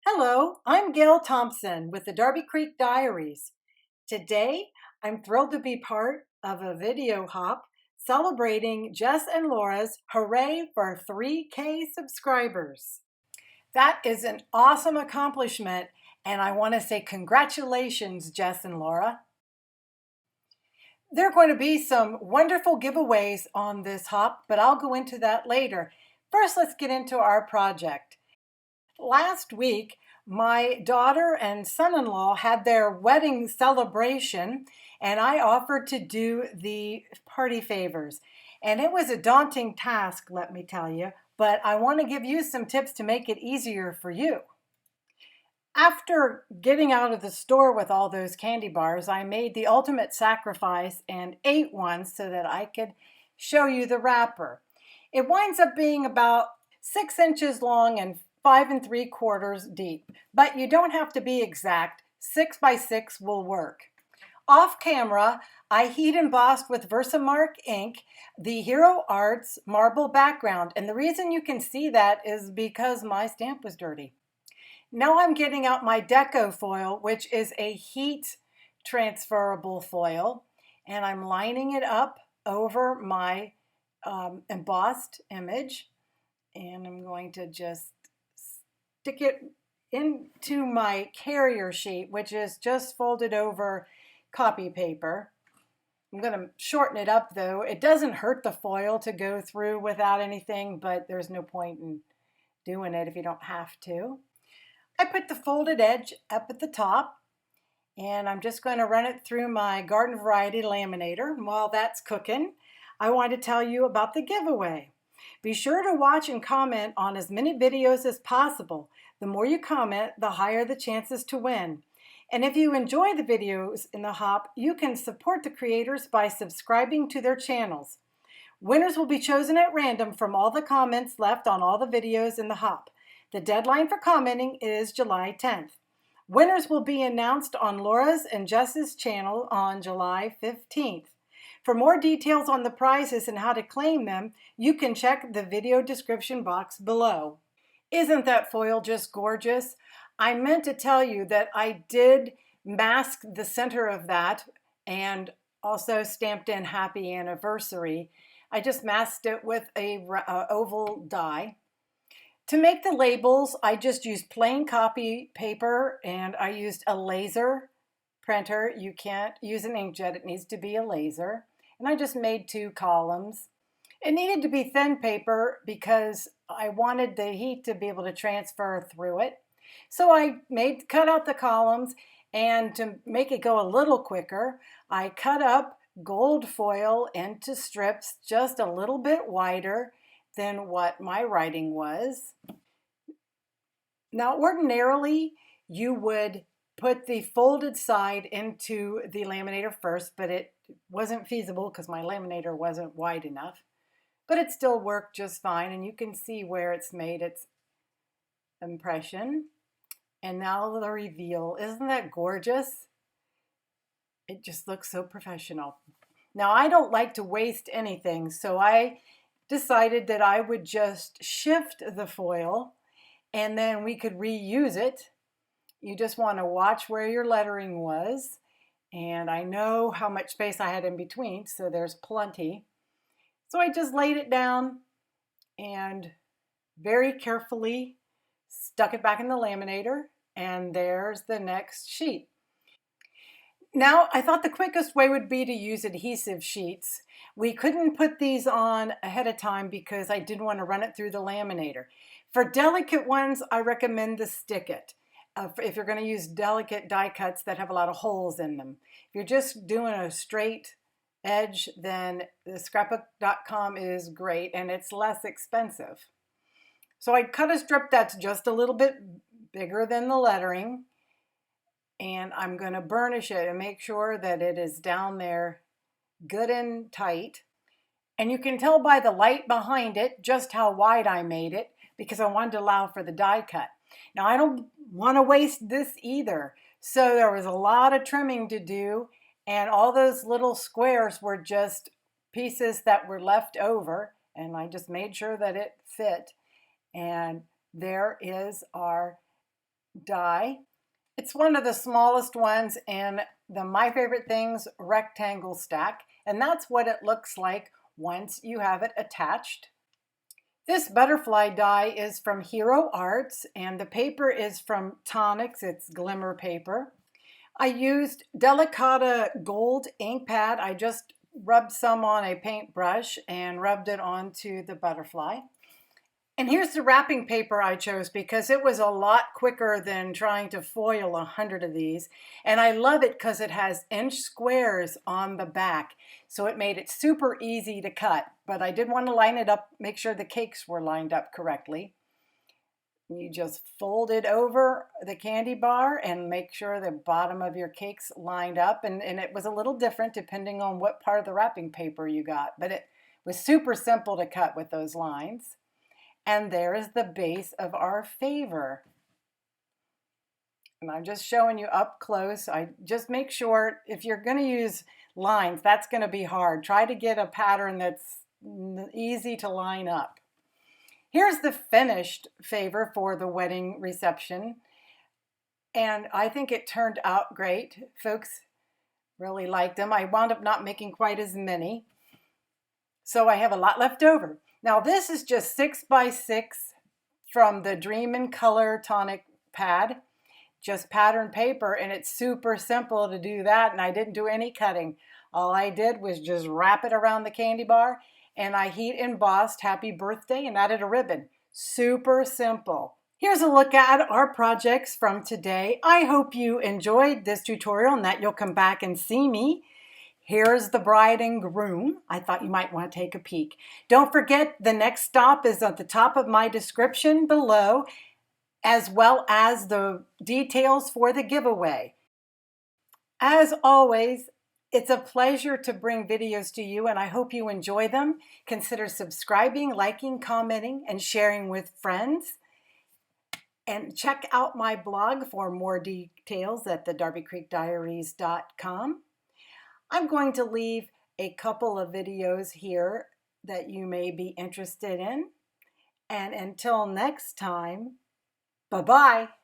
Hello, I'm Gail Thompson with the Darby Creek Diaries. Today, I'm thrilled to be part of a video hop celebrating Jess and Laura's Hooray for 3K subscribers. That is an awesome accomplishment, and I want to say congratulations, Jess and Laura. There are going to be some wonderful giveaways on this hop, but I'll go into that later. First, let's get into our project. Last week, my daughter and son-in-law had their wedding celebration, and I offered to do the party favors. And it was a daunting task, let me tell you, but I want to give you some tips to make it easier for you. After getting out of the store with all those candy bars, I made the ultimate sacrifice and ate one so that I could show you the wrapper. It winds up being about 6 inches long and 5 3/4 deep, but you don't have to be exact. 6 by 6 will work. Off camera, I heat embossed with Versamark ink the Hero Arts marble background, and the reason you can see that is because my stamp was dirty. Now I'm getting out my Deco foil, which is a heat transferable foil, and I'm lining it up over my embossed image, and I'm going to just stick it into my carrier sheet, which is just folded over copy paper. I'm going to shorten it up though. It doesn't hurt the foil to go through without anything, but there's no point in doing it if you don't have to. I put the folded edge up at the top, and I'm just going to run it through my garden variety laminator. While that's cooking, I want to tell you about the giveaway. Be sure to watch and comment on as many videos as possible. The more you comment, the higher the chances to win. And if you enjoy the videos in the hop, you can support the creators by subscribing to their channels. Winners will be chosen at random from all the comments left on all the videos in the hop. The deadline for commenting is July 10th. Winners will be announced on Laura's and Jess's channel on July 15th. For more details on the prizes and how to claim them, you can check the video description box below. Isn't that foil just gorgeous? I meant to tell you that I did mask the center of that and also stamped in Happy Anniversary. I just masked it with a oval die. To make the labels, I just used plain copy paper and I used a laser printer. You can't use an inkjet, it needs to be a laser. And I just made 2 columns. It needed to be thin paper because I wanted the heat to be able to transfer through it. So I cut out the columns, and to make it go a little quicker, I cut up gold foil into strips just a little bit wider than what my writing was. Now, ordinarily, you would put the folded side into the laminator first, but it wasn't feasible because my laminator wasn't wide enough. But it still worked just fine, and you can see where it's made its impression. And now the reveal. Isn't that gorgeous? It just looks so professional. Now, I don't like to waste anything, so I decided that I would just shift the foil and then we could reuse it. You just want to watch where your lettering was, and I know how much space I had in between, so there's plenty. So I just laid it down and very carefully stuck it back in the laminator, and there's the next sheet. Now, I thought the quickest way would be to use adhesive sheets. We couldn't put these on ahead of time because I didn't want to run it through the laminator. For delicate ones, I recommend the Stick It. If you're going to use delicate die cuts that have a lot of holes in them. If you're just doing a straight edge, then the scrapbook.com is great and it's less expensive. So I cut a strip that's just a little bit bigger than the lettering, and I'm going to burnish it and make sure that it is down there good and tight. And you can tell by the light behind it just how wide I made it because I wanted to allow for the die cut. Now, I don't want to waste this either. So there was a lot of trimming to do, and all those little squares were just pieces that were left over, and I just made sure that it fit. And there is our die. It's one of the smallest ones in the My Favorite Things rectangle stack, and that's what it looks like once you have it attached. This butterfly die is from Hero Arts, and the paper is from Tonic's. It's glimmer paper. I used Delicata gold ink pad. I just rubbed some on a paintbrush and rubbed it onto the butterfly. And here's the wrapping paper I chose because it was a lot quicker than trying to foil 100 of these. And I love it because it has inch squares on the back. So it made it super easy to cut. But I did want to line it up, make sure the cakes were lined up correctly. You just fold it over the candy bar and make sure the bottom of your cake's lined up. And it was a little different depending on what part of the wrapping paper you got. But it was super simple to cut with those lines. And there is the base of our favor. And I'm just showing you up close. I just make sure if you're going to use lines, that's going to be hard. Try to get a pattern that's easy to line up. Here's the finished favor for the wedding reception. And I think it turned out great. Folks really liked them. I wound up not making quite as many, so I have a lot left over. Now this is just 6 by 6 from the Dream in Color Tonic pad, just pattern paper, and it's super simple to do that, and I didn't do any cutting. All I did was just wrap it around the candy bar, and I heat embossed Happy Birthday and added a ribbon. Super simple. Here's a look at our projects from today. I hope you enjoyed this tutorial and that you'll come back and see me. Here's the bride and groom. I thought you might want to take a peek. Don't forget, the next stop is at the top of my description below, as well as the details for the giveaway. As always, it's a pleasure to bring videos to you, and I hope you enjoy them. Consider subscribing, liking, commenting, and sharing with friends. And check out my blog for more details at thedarbycreekdiaries.com. I'm going to leave a couple of videos here that you may be interested in. And until next time, bye-bye.